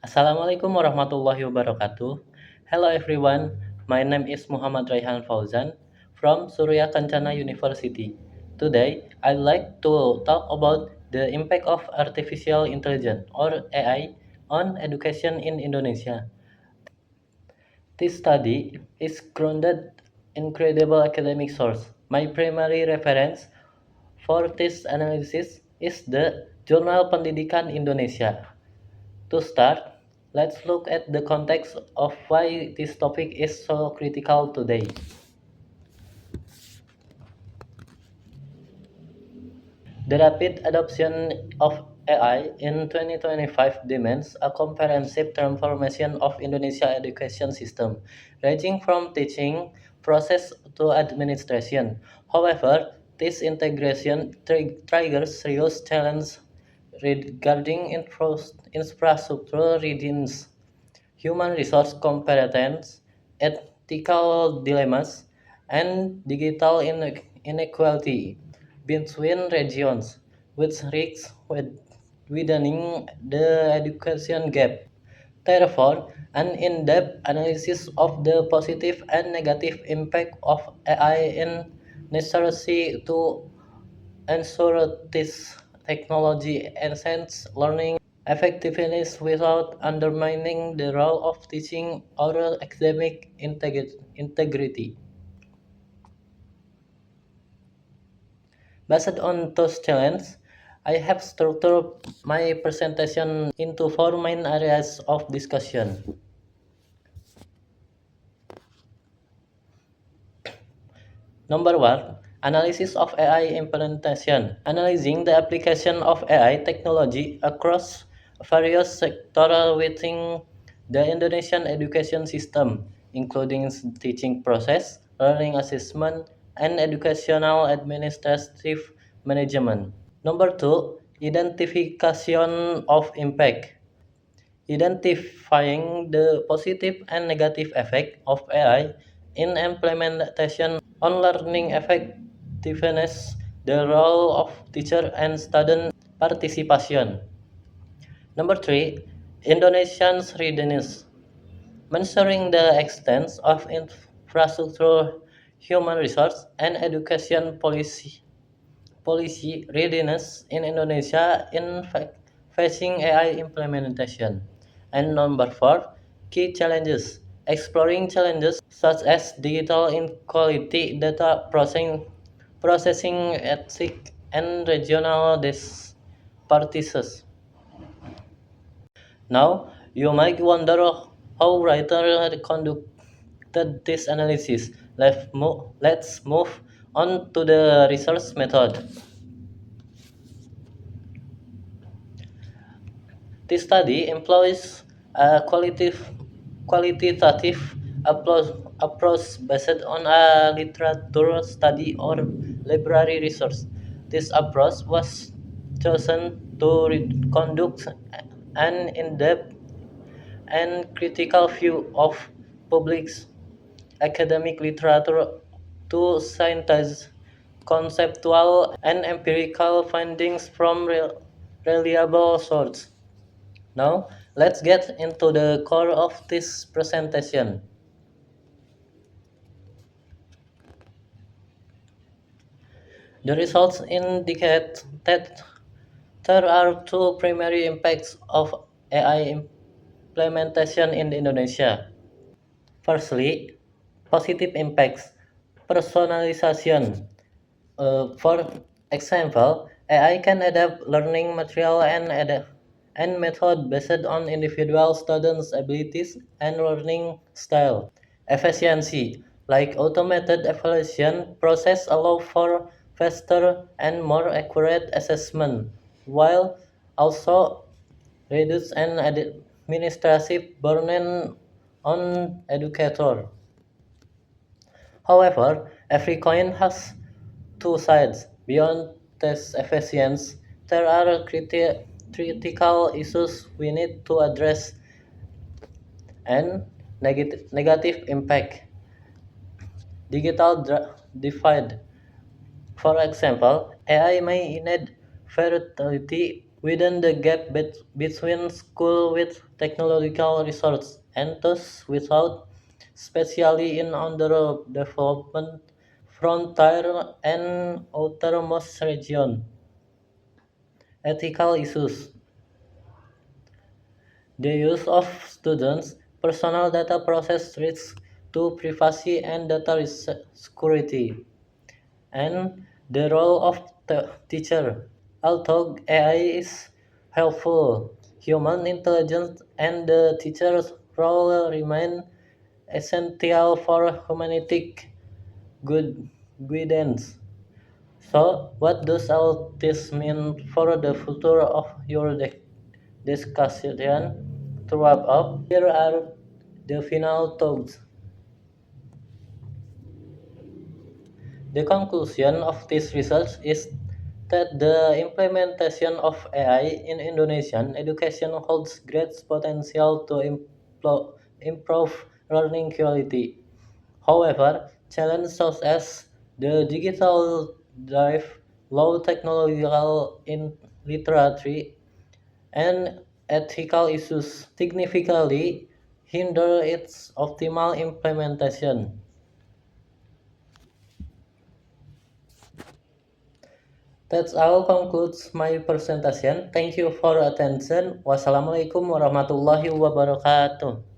Assalamualaikum warahmatullahi wabarakatuh. Hello everyone, my name is Muhammad Raihan Fauzan from Surya Kencana University. Today, I'd like to talk about the impact of artificial intelligence or AI on education in Indonesia. This study is grounded in credible academic source. My primary reference for this analysis is the Jurnal Pendidikan Indonesia. To start, let's look at the context of why this topic is so critical today. The rapid adoption of AI in 2025 demands a comprehensive transformation of Indonesia education system, ranging from teaching process to administration. However, this integration triggers serious challenges regarding infrastructure readiness, human resource competence, ethical dilemmas, and digital inequality between regions, which risks widening the education gap. Therefore, an in-depth analysis of the positive and negative impact of AI is necessary to ensure this technology enhances learning effectiveness without undermining the role of teaching or academic integrity. Based on those challenges, I have structured my presentation into four main areas of discussion. Number one, analysis of AI implementation. Analyzing the application of AI technology across various sectors within the Indonesian education system, including teaching process, learning assessment, and educational administrative management. Number two, identification of impact. Identifying the positive and negative effect of AI in implementation on learning effectiveness, the role of teacher and student participation. Number three, Indonesian's readiness. Measuring the extent of infrastructure, human resource, and education policy readiness in Indonesia in facing AI implementation. And number four, key challenges. Exploring challenges such as digital inequality, data processing ethics, and regional disparities. Now, you might wonder how writer conducted this analysis. Let's move on to the research method. This study employs a qualitative approach based on a literature study or library research. This approach was chosen to conduct an in-depth and critical view of public academic literature to synthesize conceptual and empirical findings from reliable sources. Now, let's get into the core of this presentation. The results indicate that there are two primary impacts of AI implementation in Indonesia. Firstly, positive impacts. Personalization. For example, AI can adapt learning material and method based on individual students' abilities and learning style. Efficiency, like automated evaluation process allow for faster and more accurate assessment, while also reduce an administrative burden on educator. However, every coin has two sides. Beyond test efficiency, there are critical issues we need to address and negative impact. Digital divide. For example, AI may inadvertently widen the gap between school with technological resources and those without, especially in underdevelopment, frontier, and outermost regions. Ethical issues. The use of students' personal data poses risks to privacy and data security, and the role of the teacher. Although AI is helpful, human intelligence and the teacher's role remain essential for humanistic good guidance. So, what does all this mean for the future of your discussion? To wrap up, here are the final thoughts. The conclusion of this research is that the implementation of AI in Indonesian education holds great potential to improve learning quality. However, challenges such as the digital drive, low technological literacy, and ethical issues significantly hinder its optimal implementation. That's all concludes my presentation. Thank you for attention. Wassalamualaikum warahmatullahi wabarakatuh.